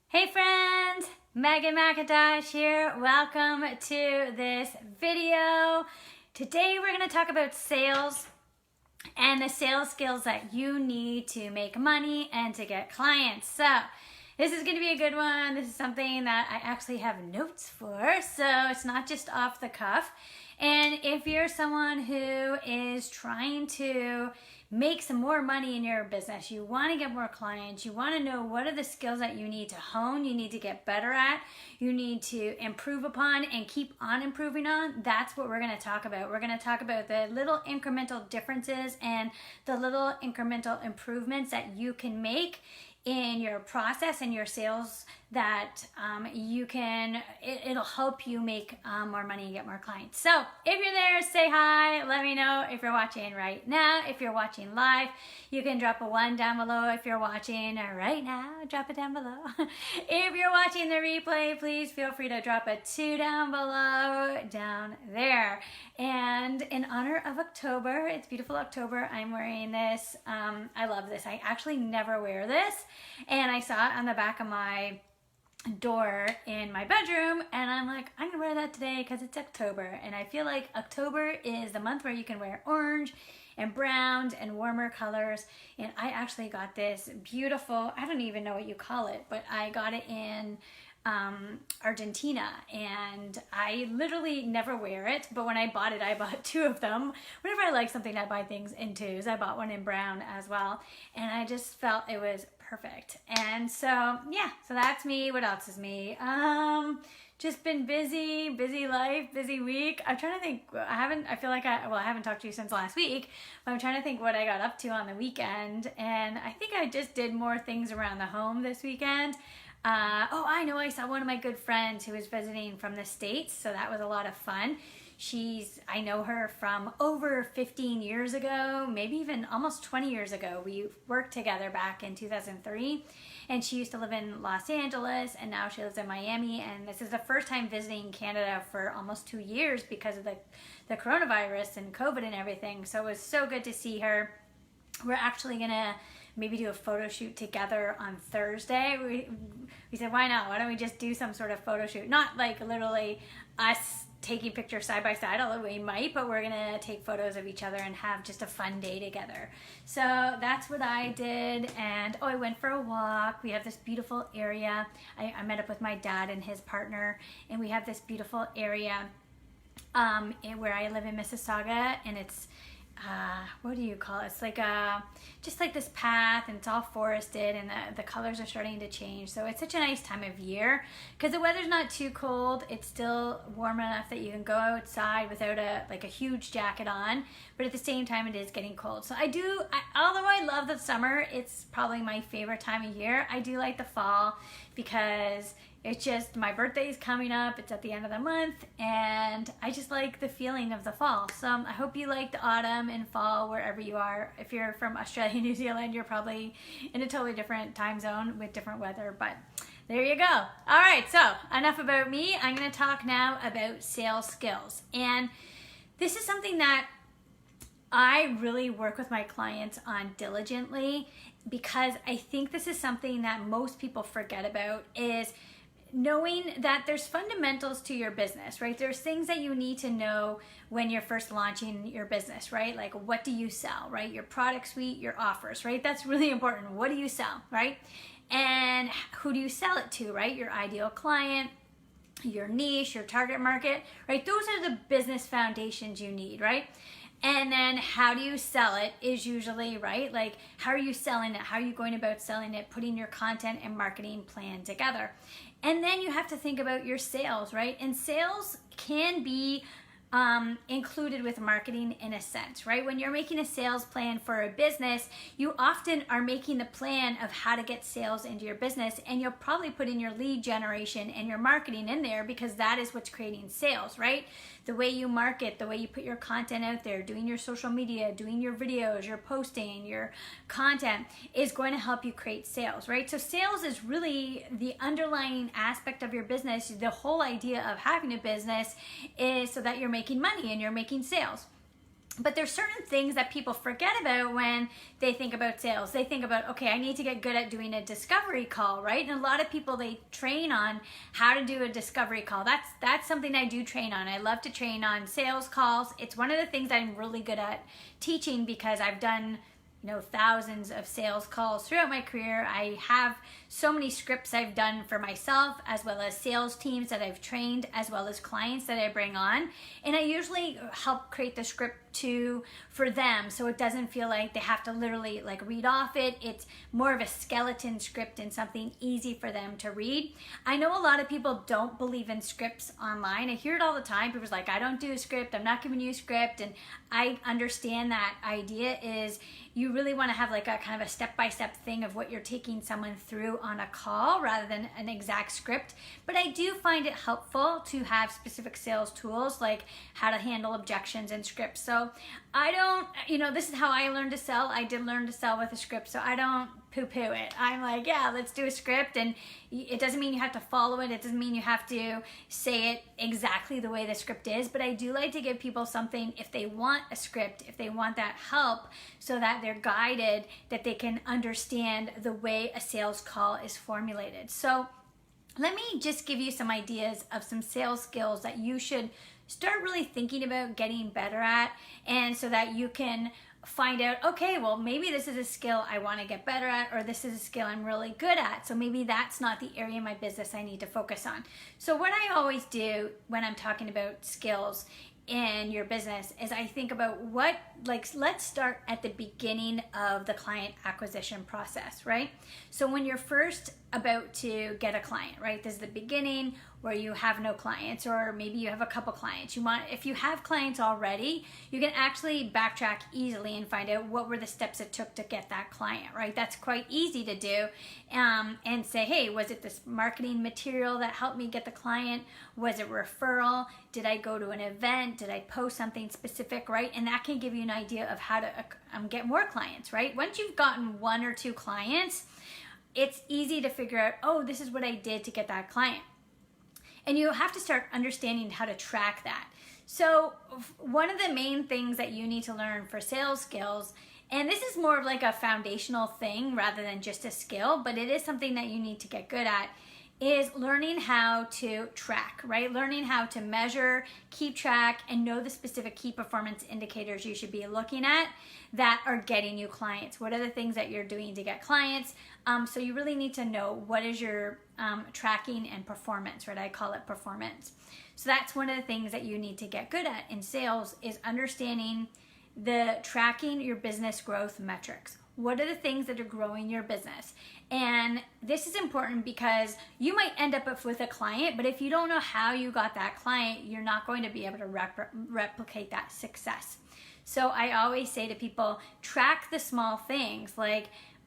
Hey friends, Megan McIntosh here. Welcome to this video. Today we're going to talk about sales and the sales skills that you need to make money and to get clients. So this is going to be a good one. This is something that I actually have notes for, so it's not just off the cuff. And if you're someone who is trying to make some more money in your business, you want to get more clients, you want to know what are the skills that you need to hone, you need to get better at, you need to improve upon and keep on improving on, that's what we're going to talk about. We're going to talk about the little incremental differences and the little incremental improvements that you can make in your process and your sales that it'll help you make more money and get more clients. So if you're there, say hi, let me know if you're watching right now. If you're watching live, you can drop a 1 down below. If you're watching right now, drop it down below. If you're watching the replay, please feel free to drop a 2 down below, down there. And in honor of October, it's beautiful October, I'm wearing this. I love this. I actually never wear this, and I saw it on the back of my door in my bedroom, and I'm like, I'm gonna wear that today because it's October, and I feel like October is the month where you can wear orange and browns and warmer colors. And I actually got this beautiful, I don't even know what you call it, but I got it in Argentina, and I literally never wear it, but when I bought it, I bought 2 of them. Whenever I like something, I buy things in 2s. I bought one in brown as well, and I just felt it was perfect. And so yeah, so that's me. What else is me? Just been busy life, busy week. I'm trying to think. I haven't talked to you since last week, but I'm trying to think what I got up to on the weekend, and I think I just did more things around the home this weekend. I know, I saw one of my good friends who was visiting from the States, so that was a lot of fun. I know her from over 15 years ago, maybe even almost 20 years ago. We worked together back in 2003, and she used to live in Los Angeles, and now she lives in Miami, and this is the first time visiting Canada for almost 2 years because of the coronavirus and COVID and everything. So it was so good to see her. We're actually gonna maybe do a photo shoot together on Thursday. We said, why not? Why don't we just do some sort of photo shoot? Not like literally us taking pictures side by side, although we might, but we're gonna take photos of each other and have just a fun day together. So that's what I did. And I went for a walk. We have this beautiful area. I met up with my dad and his partner, and we have this beautiful area where I live in Mississauga, and it's what do you call it? It's like just like this path, and it's all forested, and the colors are starting to change. So it's such a nice time of year because the weather's not too cold. It's still warm enough that you can go outside without a huge jacket on, but at the same time it is getting cold. So although I love the summer, it's probably my favorite time of year. I do like the fall because it's just, my birthday is coming up. It's at the end of the month, and I just like the feeling of the fall. So I hope you like the autumn and fall wherever you are. If you're from Australia, New Zealand, you're probably in a totally different time zone with different weather, but there you go. All right, so enough about me. I'm going to talk now about sales skills. And this is something that I really work with my clients on diligently, because I think this is something that most people forget about, is knowing that there's fundamentals to your business, right? There's things that you need to know when you're first launching your business, right? Like, what do you sell, right? Your product suite, your offers, right? That's really important. What do you sell, right? And who do you sell it to, right? Your ideal client, your niche, your target market, right? Those are the business foundations you need, right? And then how do you sell it is usually, right? Like, how are you selling it? How are you going about selling it? Putting your content and marketing plan together. And then you have to think about your sales, right? And sales can be included with marketing in a sense, right? When you're making a sales plan for a business, you often are making the plan of how to get sales into your business, and you'll probably put in your lead generation and your marketing in there, because that is what's creating sales, right? The way you market, the way you put your content out there, doing your social media, doing your videos, your posting, your content is going to help you create sales, right? So sales is really the underlying aspect of your business. The whole idea of having a business is so that you're making money and you're making sales. But there's certain things that people forget about when they think about sales. They think about, okay, I need to get good at doing a discovery call, right? And a lot of people, they train on how to do a discovery call. That's something I do train on. I love to train on sales calls. It's one of the things I'm really good at teaching because I've done thousands of sales calls throughout my career. I have so many scripts I've done for myself, as well as sales teams that I've trained, as well as clients that I bring on. And I usually help create the script for them, so it doesn't feel like they have to literally read off it. It's more of a skeleton script and something easy for them to read. I know a lot of people don't believe in scripts online. I hear it all the time. People's like, I don't do a script, I'm not giving you a script. And I understand that idea is you really want to have a kind of a step-by-step thing of what you're taking someone through on a call rather than an exact script. But I do find it helpful to have specific sales tools like how to handle objections and scripts. So I don't, this is how I learned to sell. I did learn to sell with a script, so I don't poo-poo it. I'm like, yeah, let's do a script, and it doesn't mean you have to follow it. It doesn't mean you have to say it exactly the way the script is, but I do like to give people something if they want a script, if they want that help, so that they're guided, that they can understand the way a sales call is formulated. So let me just give you some ideas of some sales skills that you should start really thinking about getting better at, and so that you can find out, okay, well, maybe this is a skill I want to get better at, or this is a skill I'm really good at, so maybe that's not the area of my business I need to focus on. So what I always do when I'm talking about skills in your business is I think about let's start at the beginning of the client acquisition process, right? So when you're first about to get a client, right? This is the beginning where you have no clients, or maybe you have a couple clients. If you have clients already, you can actually backtrack easily and find out what were the steps it took to get that client, right? That's quite easy to do, and say, hey, was it this marketing material that helped me get the client? Was it referral? Did I go to an event? Did I post something specific, right? And that can give you an idea of how to get more clients, right? Once you've gotten one or two clients, it's easy to figure out, oh, this is what I did to get that client. And you have to start understanding how to track that. So one of the main things that you need to learn for sales skills, and this is more of a foundational thing rather than just a skill, but it is something that you need to get good at, is learning how to track, right? Learning how to measure, keep track, and know the specific key performance indicators you should be looking at that are getting you clients. What are the things that you're doing to get clients? So you really need to know what is your tracking and performance, right? I call it performance. So that's one of the things that you need to get good at in sales, is understanding the tracking your business growth metrics. What are the things that are growing your business? And this is important because you might end up with a client, but if you don't know how you got that client, you're not going to be able to replicate that success. So I always say to people, track the small things,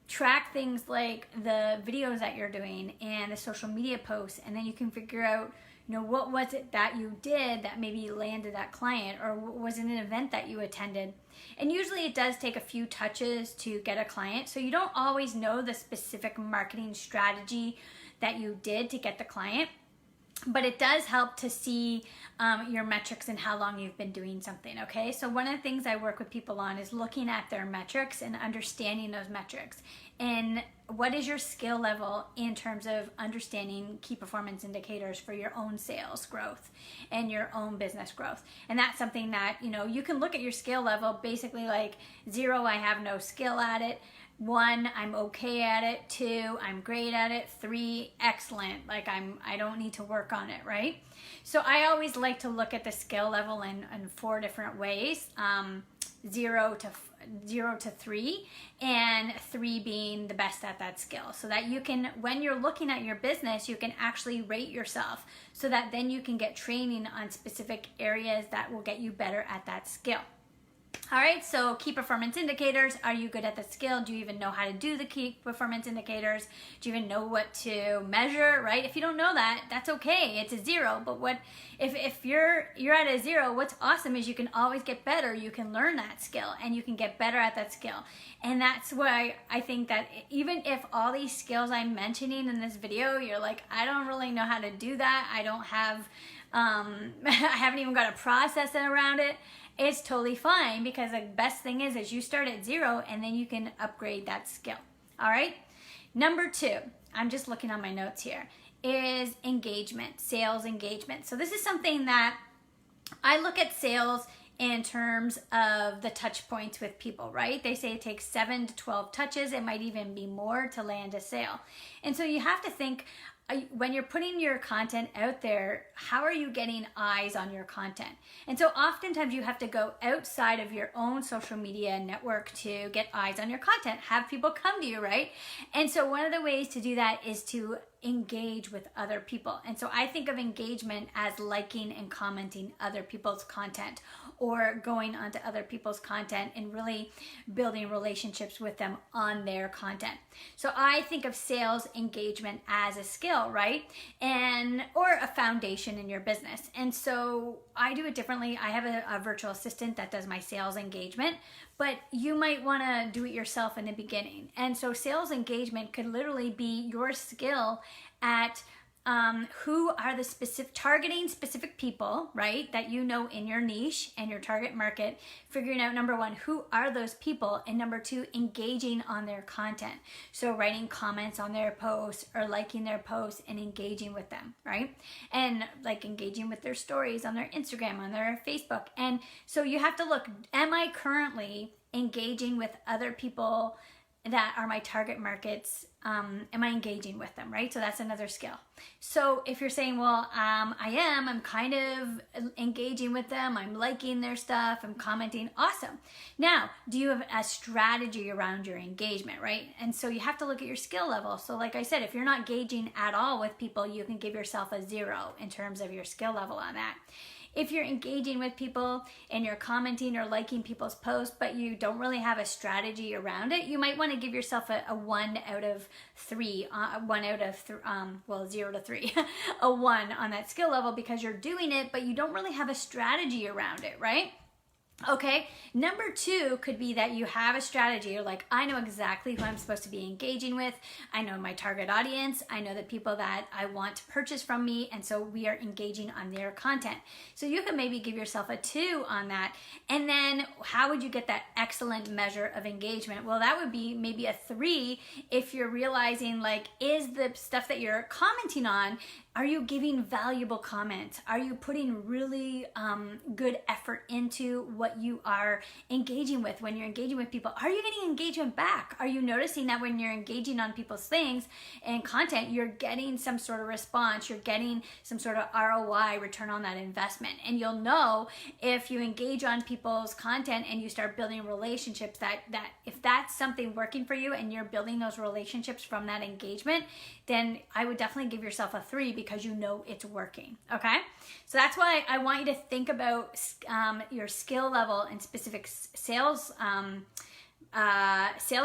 track things like the videos that you're doing and the social media posts, and then you can figure out, what was it that you did that maybe landed that client, or was it an event that you attended? And usually it does take a few touches to get a client, so you don't always know the specific marketing strategy that you did to get the client, but it does help to see your metrics and how long you've been doing something, okay? So one of the things I work with people on is looking at their metrics and understanding those metrics. And what is your skill level in terms of understanding key performance indicators for your own sales growth and your own business growth? And that's something that, you can look at your skill level basically 0, I have no skill at it. 1, I'm okay at it. 2, I'm great at it. 3, excellent. I don't need to work on it, right? So I always like to look at the skill level in 4 different ways. 0 to 3, and 3 being the best at that skill, so that you can, when you're looking at your business, you can actually rate yourself, so that then you can get training on specific areas that will get you better at that skill. All right, so key performance indicators. Are you good at the skill? Do you even know how to do the key performance indicators? Do you even know what to measure, right? If you don't know that, that's okay. It's a 0. But if you're at a 0, what's awesome is you can always get better. You can learn that skill and you can get better at that skill. And that's why I think that even if all these skills I'm mentioning in this video, you're like, I don't really know how to do that. I don't have I haven't even got a process around it. it's totally fine, because the best thing is you start at 0 and then you can upgrade that skill. All right. Number 2, I'm just looking on my notes here, is engagement, sales engagement. So this is something that I look at sales in terms of the touch points with people, right? They say it takes 7 to 12 touches. It might even be more to land a sale. And so you have to think, when you're putting your content out there, how are you getting eyes on your content? And so oftentimes you have to go outside of your own social media network to get eyes on your content, have people come to you, right? And so one of the ways to do that is to engage with other people. And so I think of engagement as liking and commenting other people's content, or going onto other people's content and really building relationships with them on their content. So I think of sales engagement as a skill, right? Or a foundation in your business. And so I do it differently. I have a virtual assistant that does my sales engagement, but you might want to do it yourself in the beginning. And so sales engagement could literally be your skill at who are the targeting specific people, right, that you know in your niche and your target market, figuring out, number 1, who are those people, and number 2, engaging on their content. So writing comments on their posts or liking their posts and engaging with them, right? And like engaging with their stories on their Instagram, on their Facebook. And so you have to look, am I currently engaging with other people that are my target markets? Am I engaging with them, right? So that's another skill. So if you're saying, well, I'm kind of engaging with them, I'm liking their stuff, I'm commenting, awesome. Now, do you have a strategy around your engagement, right? And so you have to look at your skill level. So like I said, if you're not engaging at all with people, you can give yourself a 0 in terms of your skill level on that. If you're engaging with people and you're commenting or liking people's posts, but you don't really have a strategy around it, you might want to give yourself a 1 out of 3, 0 to 3, a 1 on that skill level, because you're doing it, but you don't really have a strategy around it, right? Okay, number 2 could be that you have a strategy. You're like, I know exactly who I'm supposed to be engaging with. I know my target audience. I know the people that I want to purchase from me. And so we are engaging on their content. So you can maybe give yourself a 2 on that. And then how would you get that excellent measure of engagement? Well, that would be maybe a 3 if you're realizing, like, is the stuff that you're commenting on, are you giving valuable comments? Are you putting really good effort into what you are engaging with when you're engaging with people? Are you getting engagement back? Are you noticing that when you're engaging on people's things and content, you're getting some sort of response, you're getting some sort of ROI, return on that investment? And you'll know if you engage on people's content and you start building relationships, that if that's something working for you and you're building those relationships from that engagement, then I would definitely give yourself a 3, because you know it's working, okay? So that's why I want you to think about your skill level and specific sales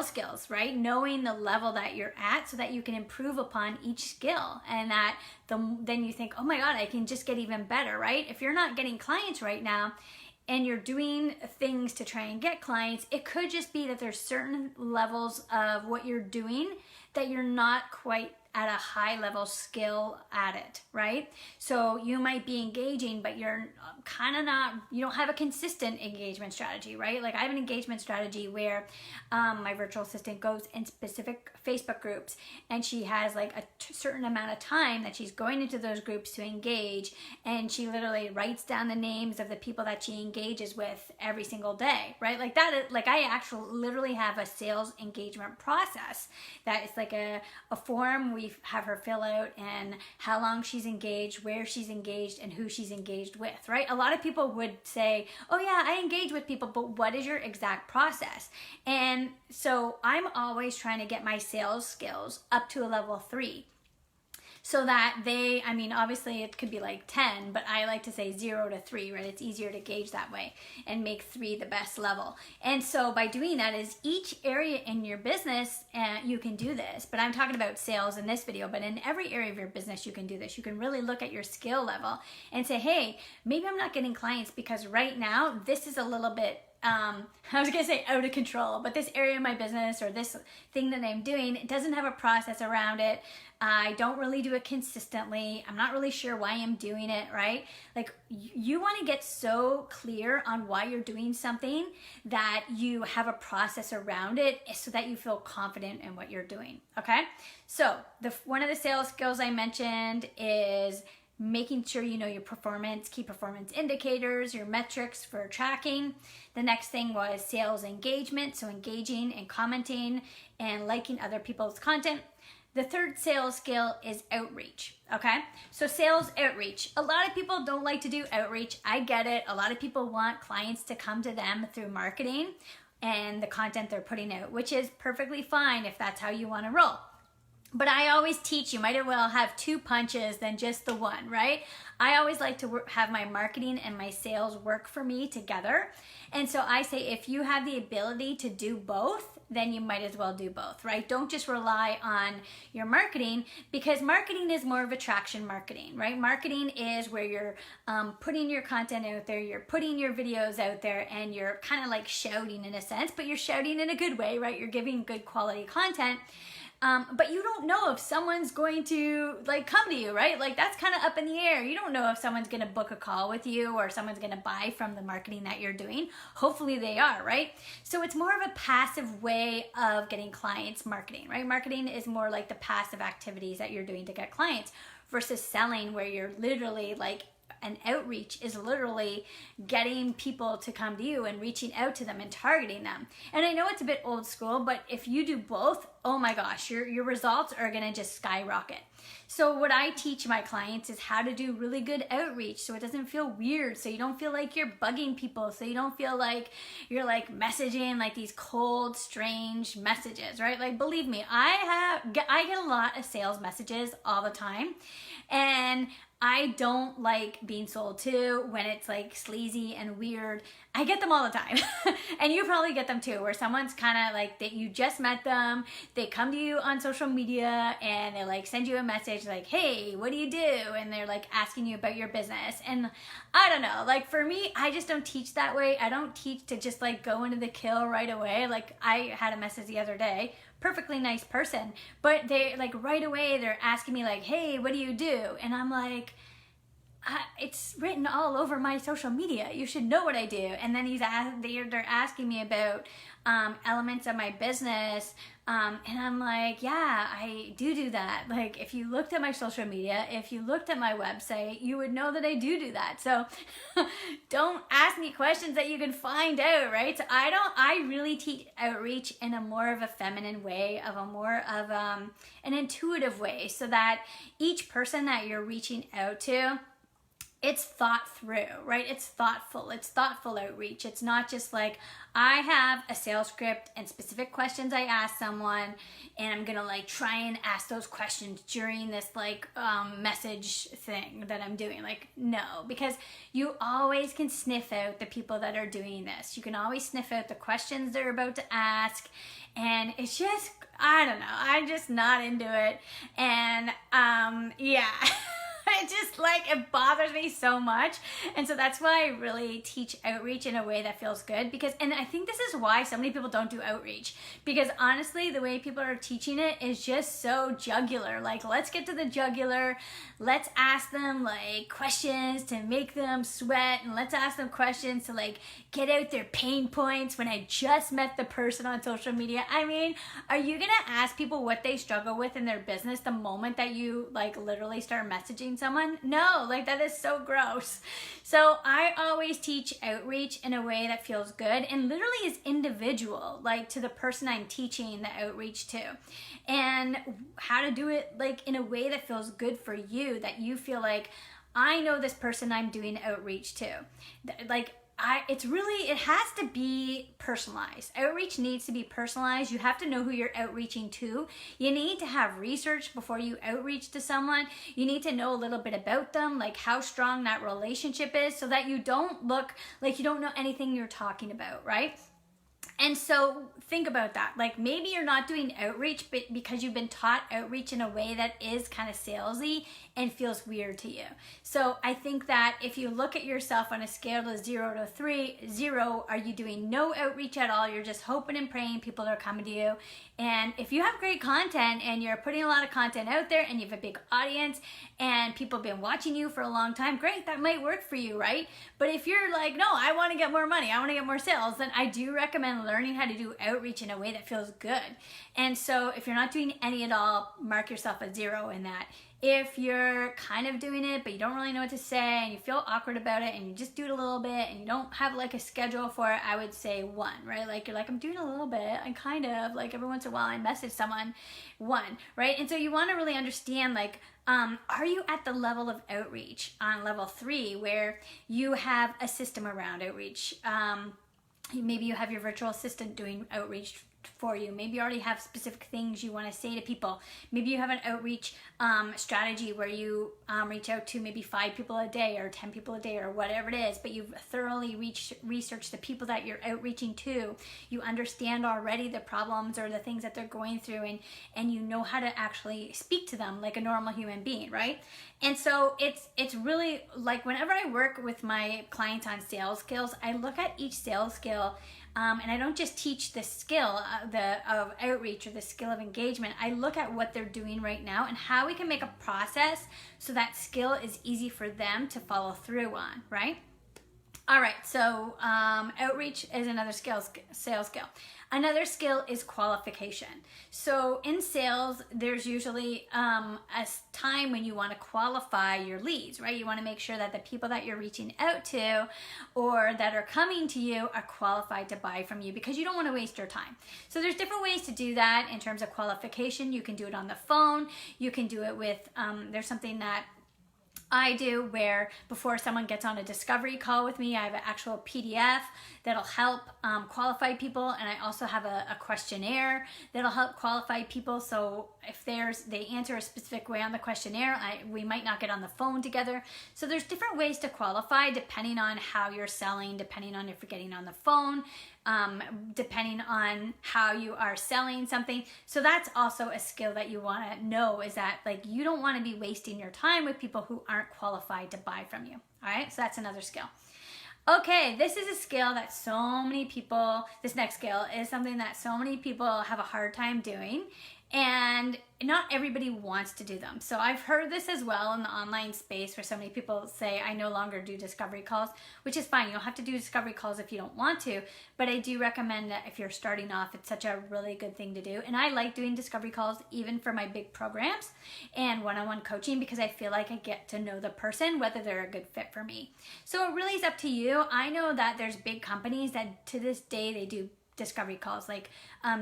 skills, right? Knowing the level that you're at so that you can improve upon each skill, and that then you think, oh my God, I can just get even better, right? If you're not getting clients right now and you're doing things to try and get clients, it could just be that there's certain levels of what you're doing that you're not quite at a high level skill at it, right? So you might be engaging, but you're kind of not, you don't have a consistent engagement strategy, right? Like I have an engagement strategy where my virtual assistant goes in specific Facebook groups, and she has like a certain amount of time that she's going into those groups to engage, and she literally writes down the names of the people that she engages with every single day, right? Like that, like I actually literally have a sales engagement process that is like a form we have her fill out, and how long she's engaged, where she's engaged, and who she's engaged with, right? A lot of people would say, oh yeah, I engage with people, but what is your exact process? And so I'm always trying to get my sales skills up to a level 3. So that obviously it could be like 10, but I like to say 0 to 3, right? It's easier to gauge that way and make 3 the best level. And so by doing that is each area in your business, you can do this, but I'm talking about sales in this video, but in every area of your business, you can do this. You can really look at your skill level and say, hey, maybe I'm not getting clients because right now this is a little bit I was gonna say out of control, but this area of my business or this thing that I'm doing, it doesn't have a process around it. I don't really do it consistently. I'm not really sure why I'm doing it, right? Like you want to get so clear on why you're doing something that you have a process around it so that you feel confident in what you're doing, okay? So one of the sales skills I mentioned is making sure you know your performance, key performance indicators, your metrics for tracking. The next thing was sales engagement, so engaging and commenting and liking other people's content. The third sales skill is outreach, okay? So sales outreach. A lot of people don't like to do outreach. I get it. A lot of people want clients to come to them through marketing and the content they're putting out, which is perfectly fine if that's how you want to roll. But I always teach you might as well have two punches than just the one, right? I always like to have my marketing and my sales work for me together. And so I say if you have the ability to do both, then you might as well do both, right? Don't just rely on your marketing, because marketing is more of attraction marketing, right? Marketing is where you're putting your content out there, you're putting your videos out there, and you're kind of like shouting in a sense, but you're shouting in a good way, right? You're giving good quality content. But you don't know if someone's going to like come to you, right? Like that's kind of up in the air. You don't know if someone's going to book a call with you or someone's going to buy from the marketing that you're doing. Hopefully they are, right? So it's more of a passive way of getting clients marketing, right? Marketing is more like the passive activities that you're doing to get clients versus selling, where you're literally like an outreach is literally getting people to come to you and reaching out to them and targeting them. And I know it's a bit old school, but if you do both, oh my gosh, your results are gonna just skyrocket. So what I teach my clients is how to do really good outreach so it doesn't feel weird, so you don't feel like you're bugging people, so you don't feel like you're like messaging like these cold, strange messages, right? Like believe me, I get a lot of sales messages all the time, and I don't like being sold to when it's like sleazy and weird. I get them all the time. And you probably get them too, where someone's kind of like that you just met them, they come to you on social media and they like send you a message like, hey, what do you do? And they're like asking you about your business. And I don't know, like for me, I just don't teach that way. I don't teach to just like go into the kill right away. Like I had a message the other day, perfectly nice person, but they like right away they're asking me like, hey, what do you do? And I'm like, it's written all over my social media, you should know what I do. And then they're asking me about elements of my business, and I'm like, yeah, I do that. Like if you looked at my social media, if you looked at my website, you would know that I do that. So don't ask me questions that you can find out, right? So I really teach outreach in a more of a feminine way, of a more of an intuitive way, so that each person that you're reaching out to, it's thought through, right? It's thoughtful outreach. It's not just like, I have a sales script and specific questions I ask someone, and I'm gonna like try and ask those questions during this like message thing that I'm doing. Like, no, because you always can sniff out the people that are doing this. You can always sniff out the questions they're about to ask, and it's just, I don't know, I'm just not into it. And yeah. It just like, it bothers me so much. And so that's why I really teach outreach in a way that feels good, because, and I think this is why so many people don't do outreach, because honestly, the way people are teaching it is just so jugular. Like, let's get to the jugular. Let's ask them like questions to make them sweat, and let's ask them questions to like get out their pain points when I just met the person on social media. I mean, are you gonna ask people what they struggle with in their business the moment that you like literally start messaging someone? No, like that is so gross. So I always teach outreach in a way that feels good and literally is individual, like to the person I'm teaching the outreach to, and how to do it like in a way that feels good for you, that you feel like, I know this person I'm doing outreach to. Like, it has to be personalized. Outreach needs to be personalized. You have to know who you're outreaching to. You need to have research before you outreach to someone. You need to know a little bit about them, like how strong that relationship is, so that you don't look like you don't know anything you're talking about, right? And so think about that. Like maybe you're not doing outreach but because you've been taught outreach in a way that is kind of salesy and feels weird to you. So I think that if you look at yourself on a scale of 0 to 3, 0, are you doing no outreach at all? You're just hoping and praying people are coming to you. And if you have great content and you're putting a lot of content out there and you have a big audience and people have been watching you for a long time, great, that might work for you, right? But if you're like, no, I want to get more money, I want to get more sales, then I do recommend learning how to do outreach in a way that feels good. And so if you're not doing any at all, mark yourself a 0 in that. If you're kind of doing it, but you don't really know what to say and you feel awkward about it and you just do it a little bit and you don't have like a schedule for it, I would say 1, right? Like you're like, I'm doing a little bit and kind of like every once in a while I message someone, 1, right? And so you want to really understand like, are you at the level of outreach on level 3 where you have a system around outreach? Maybe you have your virtual assistant doing outreach for you. Maybe you already have specific things you want to say to people. Maybe you have an outreach strategy where you reach out to maybe 5 people a day or 10 people a day or whatever it is, but you've thoroughly researched the people that you're outreaching to. You understand already the problems or the things that they're going through, and you know how to actually speak to them like a normal human being, right? And so it's really like whenever I work with my clients on sales skills, I look at each sales skill and I don't just teach the skill of outreach or the skill of engagement. I look at what they're doing right now and how we can make a process so that skill is easy for them to follow through on, right? All right, so outreach is another sales skill. Another skill is qualification. So in sales, there's usually a time when you want to qualify your leads, right? You want to make sure that the people that you're reaching out to or that are coming to you are qualified to buy from you because you don't want to waste your time. So there's different ways to do that in terms of qualification. You can do it on the phone. You can do it with, there's something that I do where before someone gets on a discovery call with me, I have an actual PDF that'll help qualify people, and I also have a questionnaire that'll help qualify people. So if they answer a specific way on the questionnaire, we might not get on the phone together. So there's different ways to qualify depending on how you're selling, depending on if you're getting on the phone, depending on how you are selling something. So that's also a skill that you want to know, is that like you don't want to be wasting your time with people who aren't qualified to buy from you. All right, so that's another skill. Okay, this is a skill that so many people, this next skill is something that so many people have a hard time doing, and not everybody wants to do them. So I've heard this as well in the online space where so many people say, I no longer do discovery calls, which is fine. You don't have to do discovery calls if you don't want to, but I do recommend that if you're starting off, it's such a really good thing to do. And I like doing discovery calls even for my big programs and one-on-one coaching because I feel like I get to know the person, whether they're a good fit for me. So it really is up to you. I know that there's big companies that to this day, they do discovery calls, like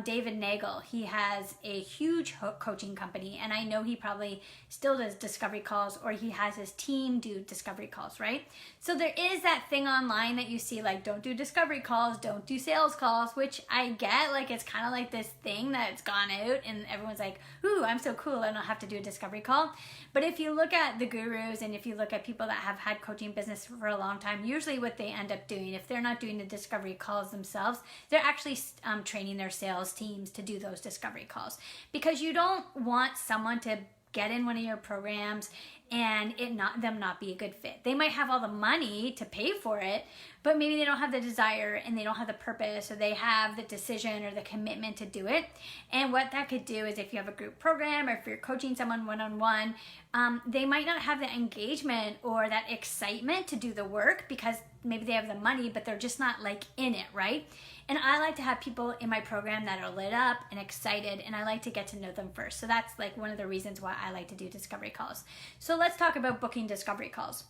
David Nagel. He has a huge coaching company, and I know he probably still does discovery calls, or he has his team do discovery calls, right? So there is that thing online that you see, like, don't do discovery calls, don't do sales calls, which I get, like, it's kind of like this thing that's gone out and everyone's like, ooh, I'm so cool, I don't have to do a discovery call. But if you look at the gurus and if you look at people that have had coaching business for a long time, usually what they end up doing, if they're not doing the discovery calls themselves, they're actually training their sales teams to do those discovery calls, because you don't want someone to get in one of your programs and them not be a good fit. They might have all the money to pay for it, but maybe they don't have the desire and they don't have the purpose, or they have the decision or the commitment to do it. And what that could do is, if you have a group program or if you're coaching someone one-on-one, they might not have the engagement or that excitement to do the work because maybe they have the money, but they're just not like in it, right? And I like to have people in my program that are lit up and excited, and I like to get to know them first. So that's like one of the reasons why I like to do discovery calls. So let's talk about booking discovery calls.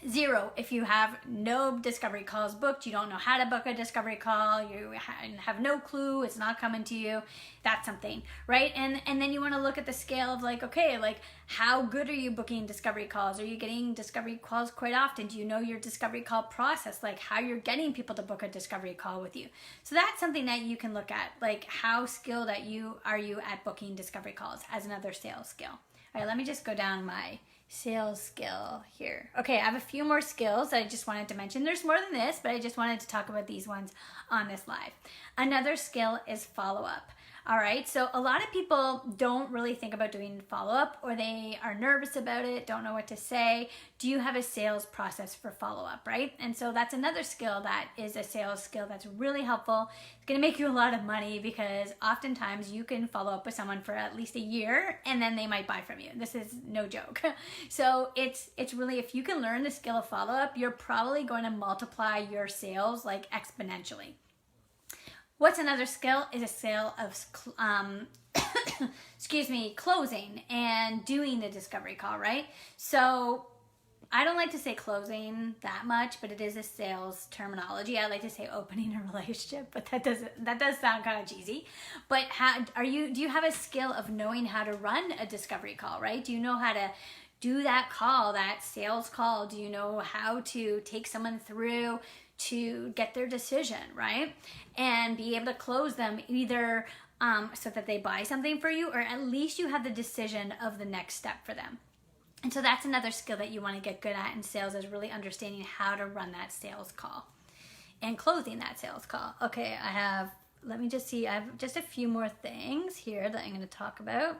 0, if you have no discovery calls booked, you don't know how to book a discovery call, you have no clue, it's not coming to you, that's something, right? And then you want to look at the scale of like, okay, like how good are you booking discovery calls? Are you getting discovery calls quite often? Do you know your discovery call process, like how you're getting people to book a discovery call with you? So that's something that you can look at, like how skilled are you at booking discovery calls as another sales skill. All right, let me just go down my sales skill here. Okay, I have a few more skills that I just wanted to mention. There's more than this, but I just wanted to talk about these ones on this live. Another skill is follow-up. All right, so a lot of people don't really think about doing follow-up, or they are nervous about it, don't know what to say. Do you have a sales process for follow-up, right? And so that's another skill that is a sales skill that's really helpful. It's gonna make you a lot of money because oftentimes you can follow up with someone for at least a year and then they might buy from you. This is no joke. So it's really, if you can learn the skill of follow-up, you're probably going to multiply your sales like exponentially. What's another skill is a skill of, closing and doing the discovery call, right? So I don't like to say closing that much, but it is a sales terminology. I like to say opening a relationship, but that does sound kind of cheesy. But do you have a skill of knowing how to run a discovery call, right? Do you know how to do that call, that sales call? Do you know how to take someone through to get their decision, right? And be able to close them either so that they buy something for you, or at least you have the decision of the next step for them. And so that's another skill that you want to get good at in sales, is really understanding how to run that sales call and closing that sales call. Okay, let me just see, I have just a few more things here that I'm going to talk about.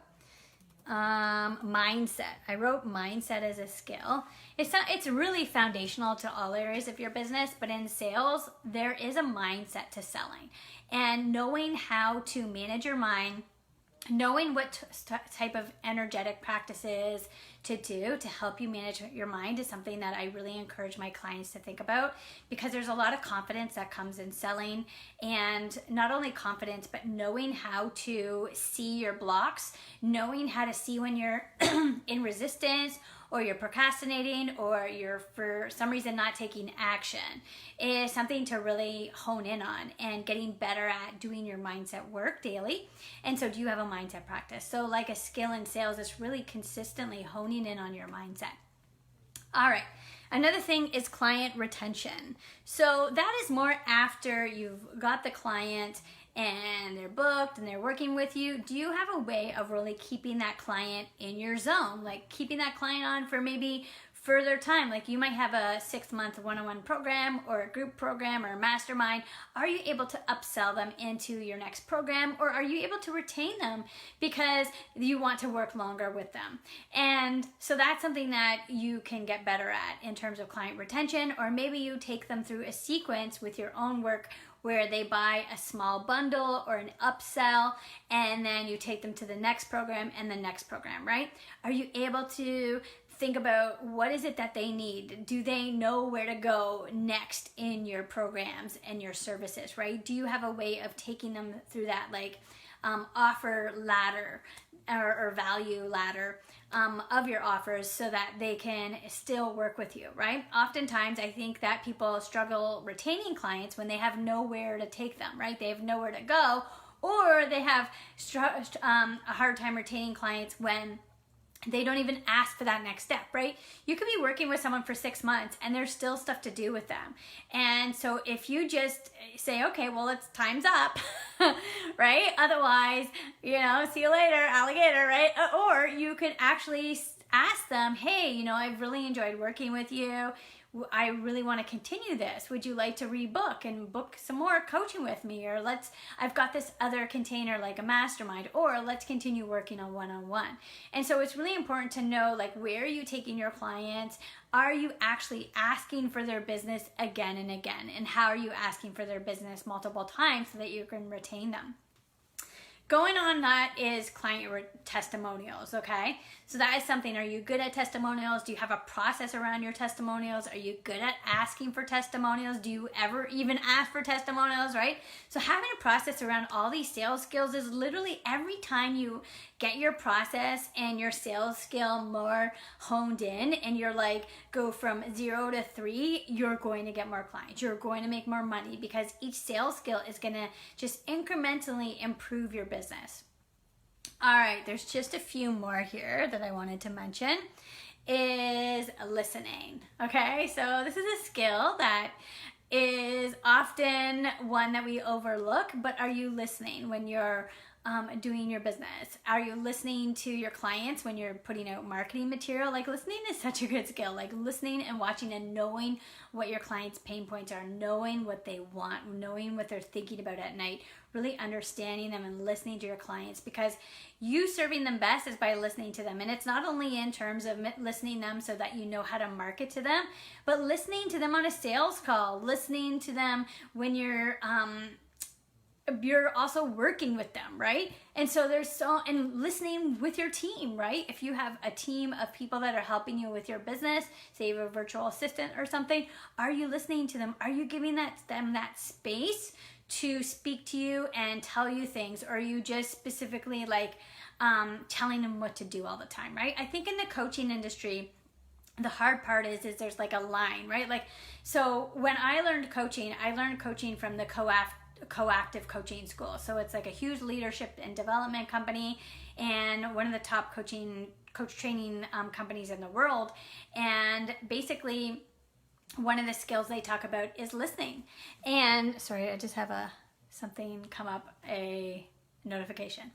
Mindset. I wrote mindset as a skill. It's really foundational to all areas of your business, but in sales, there is a mindset to selling, and knowing how to manage your mind, knowing what type of energetic practices to do to help you manage your mind is something that I really encourage my clients to think about, because there's a lot of confidence that comes in selling, and not only confidence, but knowing how to see your blocks, knowing how to see when you're in resistance, or you're procrastinating, or you're for some reason not taking action, is something to really hone in on and getting better at doing your mindset work daily. And so do you have a mindset practice? So like a skill in sales is really consistently honing in on your mindset. All right. Another thing is client retention. So that is more after you've got the client and they're booked and they're working with you. Do you have a way of really keeping that client in your zone? Like keeping that client on for maybe further time? Like you might have a 6-month one-on-one program, or a group program, or a mastermind. Are you able to upsell them into your next program, or are you able to retain them because you want to work longer with them? And so that's something that you can get better at in terms of client retention. Or maybe you take them through a sequence with your own work where they buy a small bundle or an upsell, and then you take them to the next program and the next program, right? Are you able to think about what is it that they need? Do they know where to go next in your programs and your services, right? Do you have a way of taking them through that offer ladder or value ladder of your offers, so that they can still work with you, right? Oftentimes, I think that people struggle retaining clients when they have nowhere to take them, right? They have nowhere to go, or they have a hard time retaining clients when they don't even ask for that next step, right? You could be working with someone for 6 months and there's still stuff to do with them. And so if you just say, okay, well, it's time's up, right? Otherwise, see you later, alligator, right? Or you could actually ask them, hey, I've really enjoyed working with you. I really want to continue this. Would you like to rebook and book some more coaching with me? Or I've got this other container like a mastermind, or let's continue working on one-on-one. And so it's really important to know, where are you taking your clients? Are you actually asking for their business again and again? And how are you asking for their business multiple times so that you can retain them? Going on that is client testimonials, okay? So that is something. Are you good at testimonials? Do you have a process around your testimonials? Are you good at asking for testimonials? Do you ever even ask for testimonials, right? So having a process around all these sales skills is literally every time you get your process and your sales skill more honed in, and you're go from 0 to 3, you're going to get more clients. You're going to make more money, because each sales skill is going to just incrementally improve your business. All right, there's just a few more here that I wanted to mention, is listening. Okay, so this is a skill that is often one that we overlook, but are you listening when you're doing your business? Are you listening to your clients when you're putting out marketing material? Like, listening is such a good skill. Like, listening and watching and knowing what your clients' pain points are, knowing what they want, knowing what they're thinking about at night, really understanding them and listening to your clients, because you serving them best is by listening to them. And it's not only in terms of listening them so that you know how to market to them, but listening to them on a sales call, listening to them when you're also working with them, right? And so and listening with your team, right? If you have a team of people that are helping you with your business, say you have a virtual assistant or something, are you listening to them? Are you giving them that space to speak to you and tell you things? Or are you just specifically like telling them what to do all the time, right? I think in the coaching industry, the hard part is there's like a line, right? Like, so when I learned coaching from the Coactive Coaching School. So it's like a huge leadership and development company, and one of the top coach training companies in the world. And basically, one of the skills they talk about is listening. And sorry, I just have something come up, a notification.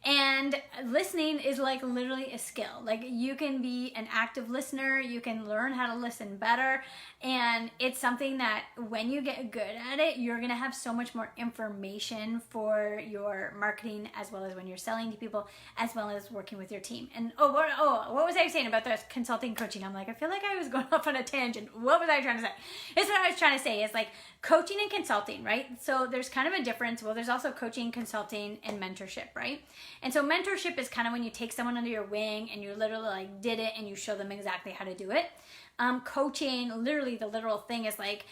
And listening is like literally a skill. Like, you can be an active listener, you can learn how to listen better, and it's something that when you get good at it, you're gonna have so much more information for your marketing, as well as when you're selling to people, as well as working with your team. And what was I saying about the consulting coaching? I'm like, I feel like I was going off on a tangent. What was I trying to say? It's what I was trying to say is like coaching and consulting, right? So there's kind of a difference. Well, there's also coaching, consulting, and mentorship, right? And so mentorship is kind of when you take someone under your wing and you literally like did it and you show them exactly how to do it. Coaching, literally the literal thing is like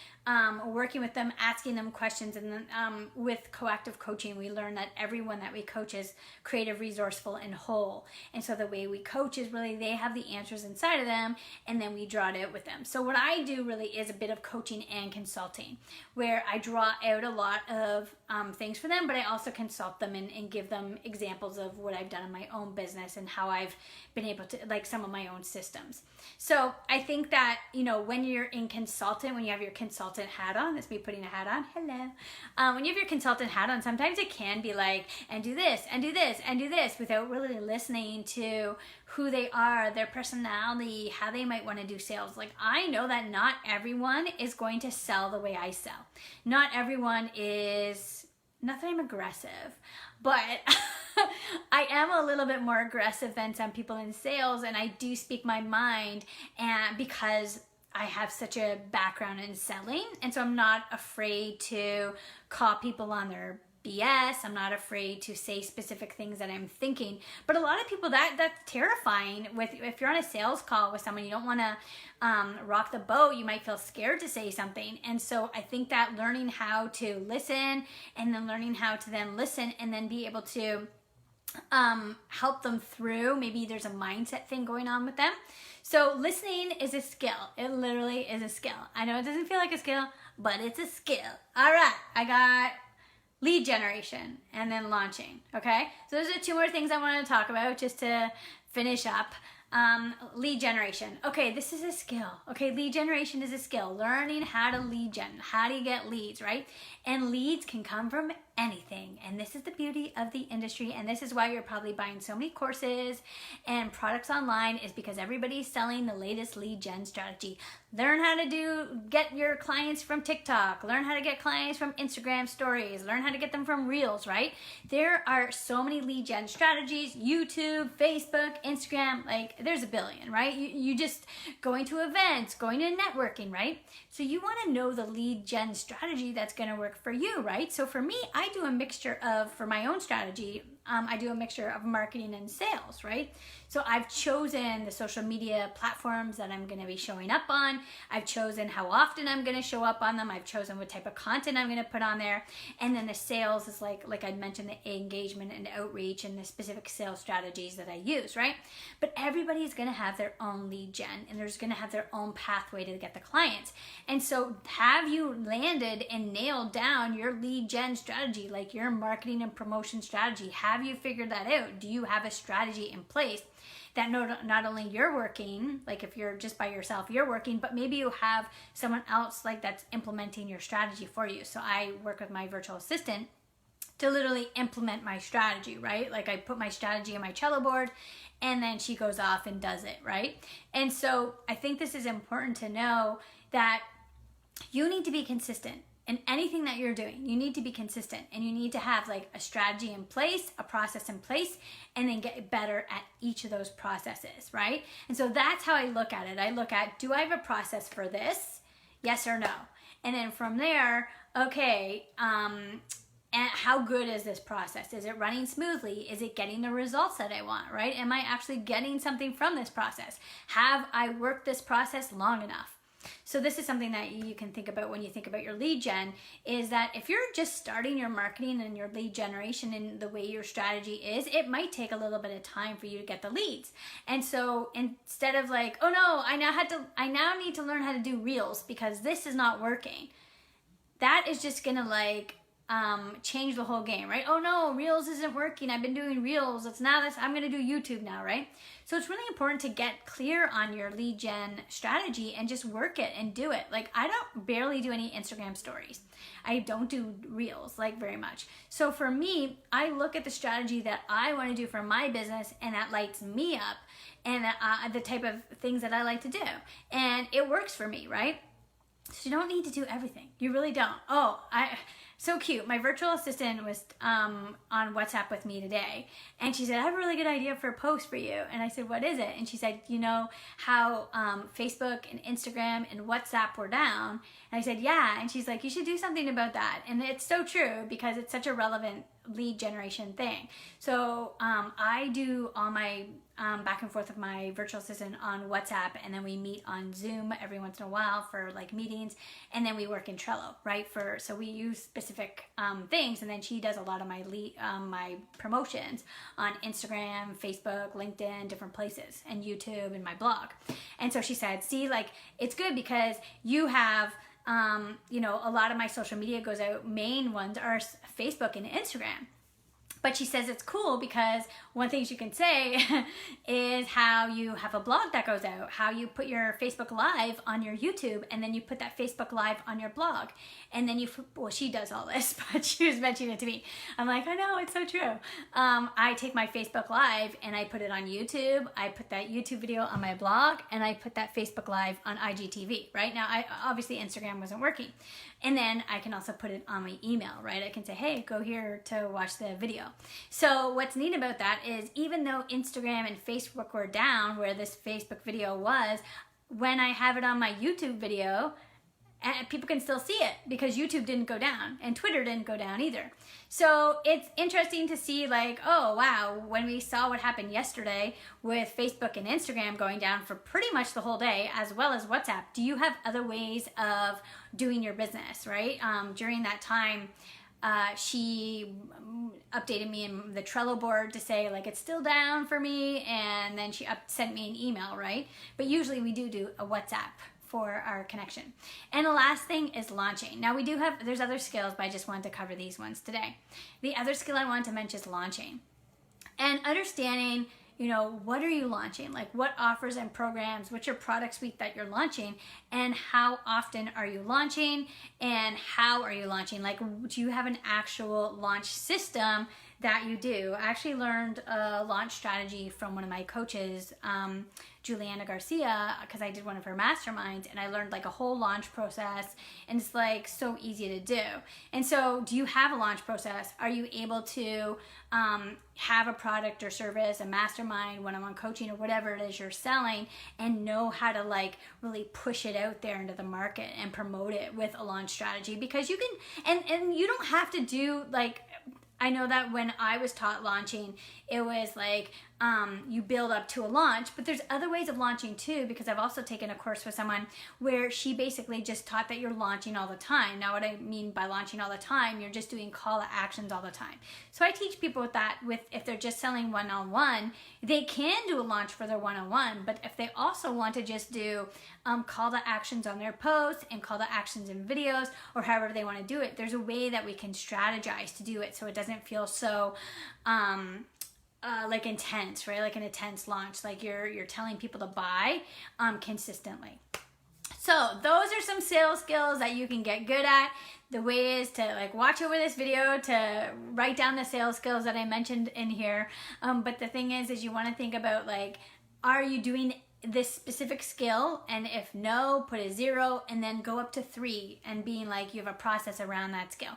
working with them, asking them questions. And then with coactive coaching, we learn that everyone that we coach is creative, resourceful, and whole. And so the way we coach is really they have the answers inside of them, and then we draw it out with them. So what I do really is a bit of coaching and consulting, where I draw out a lot of things for them, but I also consult them and give them examples of what I've done in my own business and how I've been able to, like, some of my own systems. So I think that, when you're in consultant, when you have your consultant hat on, that's me putting a hat on, hello. When you have your consultant hat on, sometimes it can be like, and do this, and do this, and do this, without really listening to who they are, their personality, how they might want to do sales. Like, I know that not everyone is going to sell the way I sell. Not everyone is, not that I'm aggressive, but I am a little bit more aggressive than some people in sales, and I do speak my mind, and because I have such a background in selling, and so I'm not afraid to call people on their BS. I'm not afraid to say specific things that I'm thinking. But a lot of people, that's terrifying. If you're on a sales call with someone, you don't want to rock the boat. You might feel scared to say something. And so I think that learning how to listen, and then learning how to then listen and then be able to help them through, maybe there's a mindset thing going on with them. So listening is a skill. It literally is a skill. I know it doesn't feel like a skill, but it's a skill. All right, I got lead generation and then launching. Okay, so those are two more things I want to talk about just to finish up. Lead generation. Okay, this is a skill. Okay, lead generation is a skill. Learning how to lead gen. How do you get leads, right? And leads can come from anything. And this is the beauty of the industry. And this is why you're probably buying so many courses and products online, is because everybody's selling the latest lead gen strategy. Learn how to get your clients from TikTok. Learn how to get clients from Instagram stories. Learn how to get them from Reels, right? There are so many lead gen strategies. YouTube, Facebook, Instagram, like there's a billion, right? You just going to events, going to networking, right? So you want to know the lead gen strategy that's going to work for you, right? So for me, I do a mixture of, for my own strategy, I do a mixture of marketing and sales, right? So I've chosen the social media platforms that I'm going to be showing up on. I've chosen how often I'm going to show up on them. I've chosen what type of content I'm going to put on there. And then the sales is like I mentioned, the engagement and outreach and the specific sales strategies that I use, right? But everybody's going to have their own lead gen, and there's going to have their own pathway to get the clients. And so have you landed and nailed down your lead gen strategy, like your marketing and promotion strategy? Have you figured that out? Do you have a strategy in place that not only you're working, like if you're just by yourself, you're working, but maybe you have someone else like that's implementing your strategy for you. So I work with my virtual assistant, to literally implement my strategy, right? Like I put my strategy on my Trello board and then she goes off and does it, right? And so I think this is important to know that you need to be consistent in anything that you're doing. You need to be consistent and you need to have like a strategy in place, a process in place, and then get better at each of those processes, right? And so that's how I look at it. I look at, do I have a process for this? Yes or no? And then from there, okay, and how good is this process? Is it running smoothly? Is it getting the results that I want, right? Am I actually getting something from this process? Have I worked this process long enough? So this is something that you can think about when you think about your lead gen, is that if you're just starting your marketing and your lead generation and the way your strategy is, it might take a little bit of time for you to get the leads. And so instead of like, oh no, I now need to learn how to do reels because this is not working. That is just gonna like change the whole game, right? Oh no, reels isn't working. I've been doing reels. I'm gonna do YouTube now, right? So it's really important to get clear on your lead gen strategy and just work it and do it. Like I don't barely do any Instagram stories. I don't do reels like very much. So for me, I look at the strategy that I want to do for my business and that lights me up and the type of things that I like to do. And it works for me, right? So you don't need to do everything. You really don't. So cute. My virtual assistant was on WhatsApp with me today, and she said, I have a really good idea for a post for you. And I said, what is it? And she said, you know how Facebook and Instagram and WhatsApp were down? And I said, yeah. And she's like, you should do something about that. And it's so true because it's such a relevant lead generation thing. So I do all my back and forth with my virtual assistant on WhatsApp, and then we meet on Zoom every once in a while for like meetings, and then we work in Trello, right? So we use specific things, and then she does a lot of my my promotions on Instagram, Facebook, LinkedIn, different places, and YouTube, and my blog. And so she said, see, like it's good because you have a lot of my social media goes out, main ones are Facebook and Instagram. But she says it's cool because one thing she can say is how you have a blog that goes out, how you put your Facebook Live on your YouTube, and then you put that Facebook Live on your blog. And then she does all this, but she was mentioning it to me. I'm like, I know, it's so true. I take my Facebook Live and I put it on YouTube. I put that YouTube video on my blog, and I put that Facebook Live on IGTV, right? Now, obviously Instagram wasn't working. And then I can also put it on my email, right? I can say, hey, go here to watch the video. So what's neat about that is even though Instagram and Facebook were down where this Facebook video was, when I have it on my YouTube video, people can still see it because YouTube didn't go down and Twitter didn't go down either. So it's interesting to see like, oh wow, when we saw what happened yesterday with Facebook and Instagram going down for pretty much the whole day, as well as WhatsApp, do you have other ways of doing your business, right? During that time, she updated me in the Trello board to say like it's still down for me, and then she sent me an email, right? But usually we do a WhatsApp for our connection. And the last thing is launching. Now there's other skills, but I just wanted to cover these ones today. The other skill I wanted to mention is launching and understanding, what are you launching? Like what offers and programs, what's your product suite that you're launching, and how often are you launching, and how are you launching? Like, do you have an actual launch system that you do? I actually learned a launch strategy from one of my coaches, Juliana Garcia, because I did one of her masterminds, and I learned like a whole launch process, and it's like so easy to do. And so do you have a launch process? Are you able to have a product or service, a mastermind, one-on-one coaching, or whatever it is you're selling, and know how to like really push it out there into the market and promote it with a launch strategy? Because you can, and you don't have to do like, I know that when I was taught launching, it was like you build up to a launch, but there's other ways of launching too, because I've also taken a course with someone where she basically just taught that you're launching all the time. Now what I mean by launching all the time, you're just doing call to actions all the time. So I teach people with that, if they're just selling one-on-one, they can do a launch for their one-on-one, but if they also want to just do call to actions on their posts and call to actions in videos, or however they want to do it, there's a way that we can strategize to do it so it doesn't feel so like intense, right? Like an intense launch, like you're telling people to buy consistently. So those are some sales skills that you can get good at. The way is to like watch over this video to write down the sales skills that I mentioned in here. But the thing is you want to think about like, are you doing this specific skill? And if no, put a 0 and then go up to 3 and being like you have a process around that skill.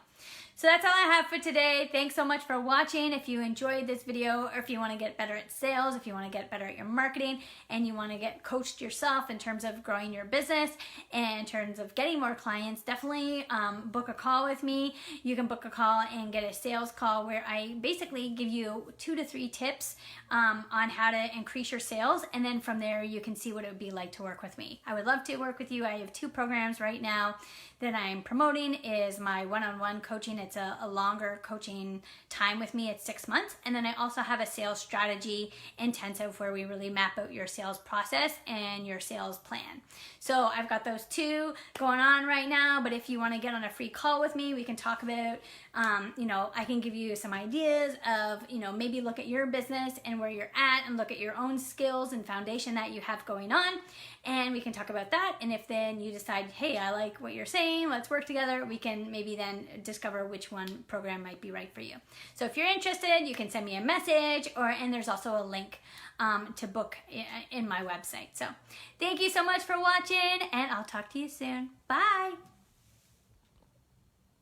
So that's all I have for today. Thanks so much for watching. If you enjoyed this video, or if you want to get better at sales, if you want to get better at your marketing, and you want to get coached yourself in terms of growing your business and in terms of getting more clients, definitely book a call with me. You can book a call and get a sales call where I basically give you 2 to 3 tips on how to increase your sales. And then from there, you can see what it would be like to work with me. I would love to work with you. I have 2 programs right now that I'm promoting. Is my one-on-one coaching. It's a longer coaching time with me. It's 6 months. And then I also have a sales strategy intensive where we really map out your sales process and your sales plan. So I've got those 2 going on right now. But if you want to get on a free call with me, we can talk about, I can give you some ideas of, maybe look at your business and where you're at and look at your own skills and foundation that you have going on. And we can talk about that. And if then you decide, hey, I like what you're saying, let's work together, we can maybe then discover which one program might be right for you. So if you're interested, you can send me a message, and there's also a link to book in my website. So thank you so much for watching, and I'll talk to you soon. Bye.